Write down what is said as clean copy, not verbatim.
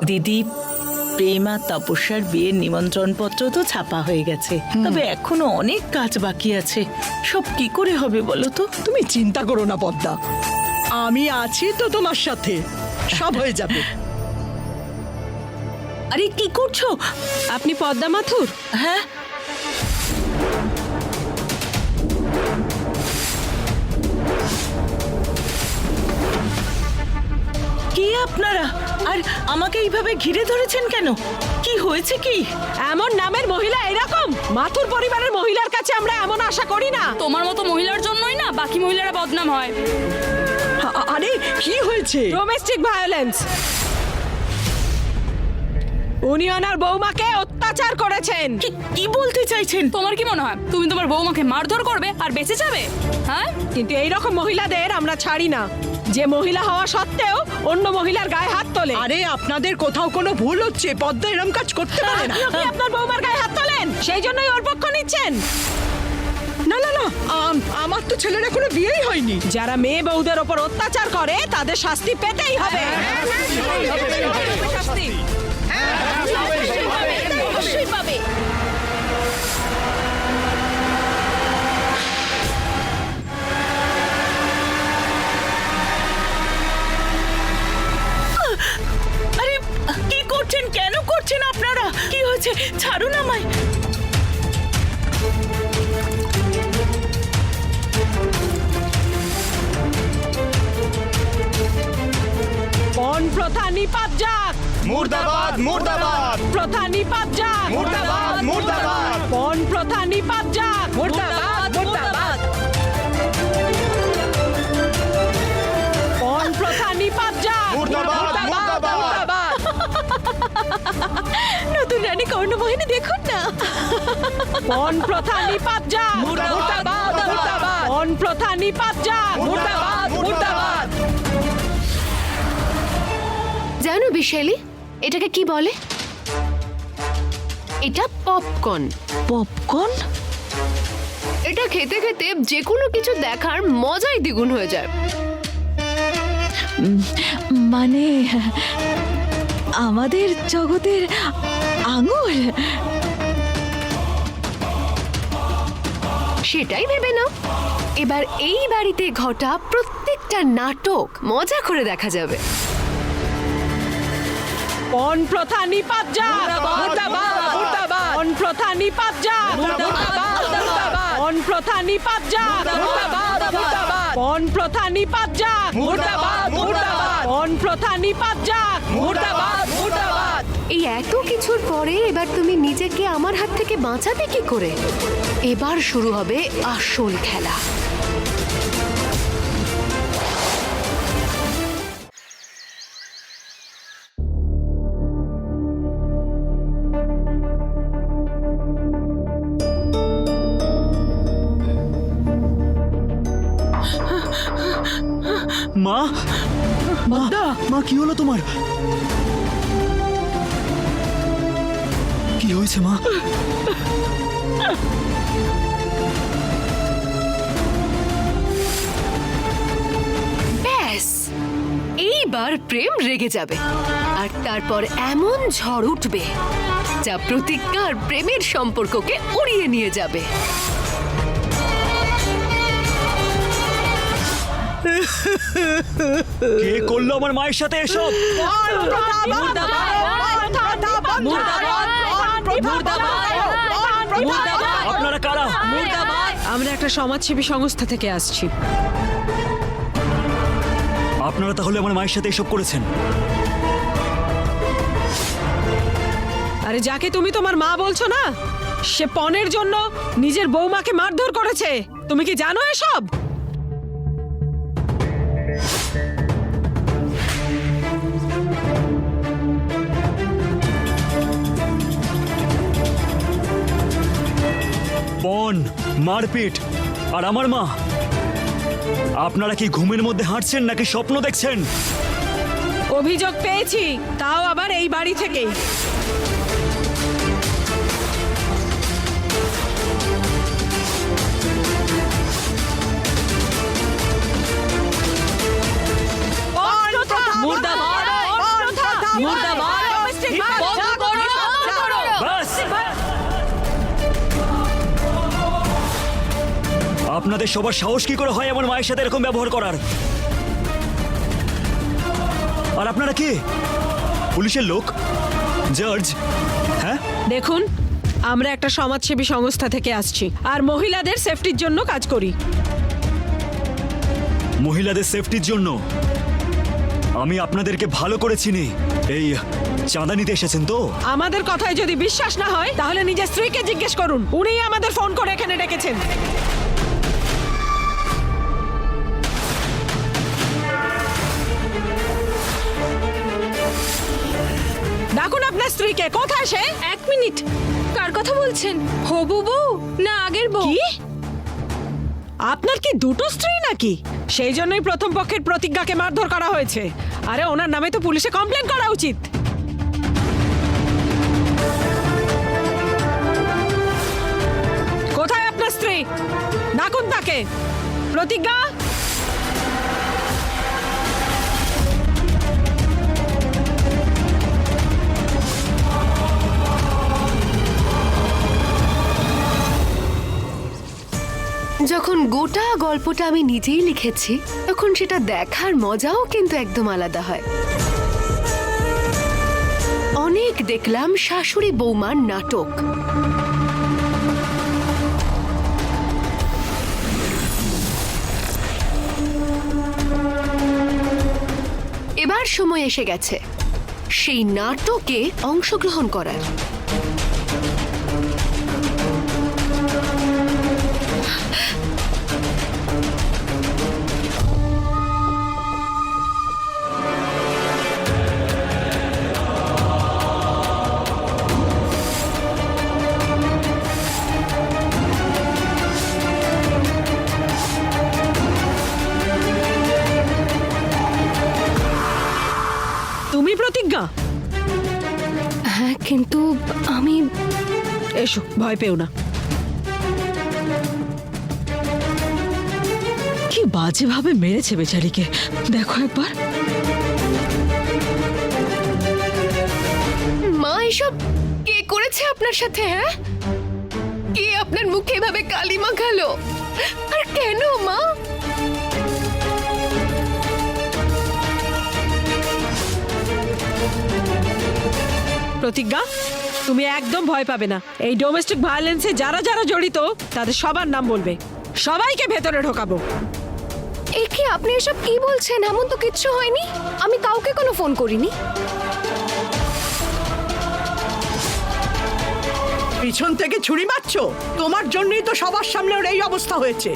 দিদি, প্রেম আর তপস্যার বিয়ের নিমন্ত্রণ পত্র তো ছাপা হয়ে গেছে, তবে এখনো অনেক কাজ বাকি আছে। সব কি করে হবে বলো তো? তুমি চিন্তা করো না পদ্মা, আমি আছি তো তোমার সাথে, সব হয়ে যাবে। আরে কি করছো? আপনি পদ্মা মাথুর? হ্যাঁ, কি আপনারা? আর আমাকে এইভাবে ঘিরে ধরেছেন কেন? কি হয়েছে কি? এমন নামের মহিলা এরকম? মাথুর পরিবারের মহিলার কাছে আমরা এমন আশা করি না। তোমার মতো মহিলার জন্যই না বাকি মহিলারা বদনাম হয়। আরে কি হয়েছে? Domestic violence. উনি ওনার বৌমাকে অত্যাচার করেছেন। কি বলতে চাইছেন? তোমার কি মনে হয় তুমি তোমার বৌমাকে মারধর করবে আর বেঁচে যাবে? হ্যাঁ, কিন্তু এই রকম মহিলাদের আমরা ছাড়ি না, যে মহিলা হওয়া সত্ত্বেও অন্য মহিলার গায়ে হাত তোলে। আরে আপনাদের কোথাও কোনো ভুল হচ্ছে, পদ্মা এরম কাজ করতে পারে না। আপনি আপনার বৌমার গায়ে হাত তোলেন, সেই জন্যই ওর পক্ষ নিচ্ছেন। না না না, আমার তো ছেলের এখনো বিয়েই হয়নি। যারা মেয়ে বউদের ওপর অত্যাচার করে তাদের শাস্তি পেতেই হবে। শাস্তি অবশ্যই পাবে। আরে কি করছেন? কেন করছেন আপনারা? কি হয়েছে? ছাড়ুন আমায়। পণ প্রথা নিপাত যাক। মুর্দাবাদ মুর্দাবাদ প্রথা নিপাত যাক। মুর্দাবাদ মুর্দাবাদ পণ প্রথা নিপাত যাক। মুর্দাবাদ, মুর্দাবাদ। পণ প্রথা নিপাত যাক। মুর্দাবাদ মুর্দাবাদ নতুন রানী কর্ণমোহিনী দেখুন না। পণ প্রথা নিপাত যাক। মুর্দাবাদ মুর্দাবাদ পণ প্রথা নিপাত যাক। মুর্দাবাদ মুর্দাবাদ। জানো বিশালী, এটাকে কি বলে? এটা পপকর্ন। পপকর্ন? এটা খেতে খেতে যে কোনো কিছু দেখার মজাই দ্বিগুণ হয়ে যায়। মানে আমাদের জগতের আঙুর। সেটাই ভেবে নাও, এবার এই বাড়িতে ঘটা প্রত্যেকটা নাটক মজা করে দেখা যাবে। পণ প্রথা নিপাত যাক। মুর্দাবাদ পণ প্রথা নিপাত যাক। পণ প্রথা নিপাত যাক। পণ প্রথা নিপাত যাক। মুর্দাবাদ মুর্দাবাদ পণ প্রথা নিপাত যাক। মুর্দাবাদ মুর্দাবাদ। এই এত কিছুর পরে এবার তুমি নিজেকে আমার হাত থেকে বাঁচাবে কি করে? এবার শুরু হবে আসল খেলা। মা, মা, মা কি হলো তোমার? কি হয়েছে মা? ব্যাস, এইবার প্রেম রেগে যাবে আর তারপর এমন ঝড় উঠবে যা প্রতিজ্ঞা আর প্রেমের সম্পর্ককে উড়িয়ে নিয়ে যাবে। কে করলো আমার মায়ের সাথে এসব? আপনারা কারা? আমরা একটা সমাজসেবী সংস্থা থেকে আসছি। আপনারা তাহলে আমার মায়ের সাথে এসব করেছেন? আরে যাকে তুমি তোমার মা বলছো না, সে পণের জন্য নিজের বৌমাকে মারধর করেছে। তুমি কি জানো এসব? পণ, মারপিট আর আমার মা। আপনারা কি ঘুমের মধ্যে হাঁটছেন নাকি স্বপ্ন দেখছেন? অভিযোগ পেয়েছি, তাও আবার এই বাড়ি থেকেই। মুর্দাবাদ, মুর্দাবাদ। আপনাদের সবার সাহস কি করে হয় আমার মায়ের সাথে এরকম ব্যবহার করার? আর আপনারা কে? পুলিশের লোক? জাজ? হ্যাঁ, দেখুন, আমরা একটা সমাজসেবী সংস্থা থেকে আসছি আর মহিলাদের সেফটির জন্য কাজ করি। মহিলাদের সেফটির জন্য আমি আপনাদেরকে ভালো করে চিনি। এই চাঁদা নিতে এসেছেন তো? আমাদের কথায় যদি বিশ্বাস না হয় তাহলে নিজের স্ত্রীকে জিজ্ঞেস করুন, উনিই আমাদের ফোন করে এখানে ডেকেছেন। ডাকুন আপনার স্ত্রীকে। কোথায় সে? 1 মিনিট, কার কথা বলছেন? হবু বউ না আগের বউ? কি? আপনার কি দুটো স্ত্রী নাকি? সেই জন্যই প্রথম পক্ষের প্রতিজ্ঞাকে মারধর করা হয়েছে। আরে ওনার নামে তো পুলিশে কমপ্লেন করা উচিত। কোথায় আপনার স্ত্রী? ডাকুন তাকে। প্রতিজ্ঞা, যখন গোটা গল্পটা আমি নিজেই লিখেছি তখন সেটা দেখার মজাও কিন্তু একদম আলাদা হয়। অনেক দেখলাম শাশুড়ি বৌমার নাটক। এবার সময় এসে গেছে সেই নাটকে অংশগ্রহণ করার। তুমি প্রতিজ্ঞা? হ্যাঁ, কিন্তু আমি এসো, ভয় পেও না। কি বাজেভাবে মেরেছে বেচারিকে, দেখো একবার। মা, এসব কে করেছে আপনার সাথে? হ্যাঁ, কে আপনার মুখে এভাবে কালি মাখালো? আর কেন মা? প্রতিজ্ঞা, তুমি একদম ভয় পাবে না। এই ডোমেস্টিক ভায়োলেন্সে যারা যারা জড়িত তাদের সবার নাম বলবে, সবাইকে ভেতরে ঢোকাবো। এ কি, আপনি এসব কি বলছেন? এমন তো কিচ্ছু হয়নি, আমি কাউকে কোনো ফোন করিনি। পিছন থেকে ছুরি মারছো? তোমার জন্যই তো সবার সামনে ওর এই অবস্থা হয়েছে।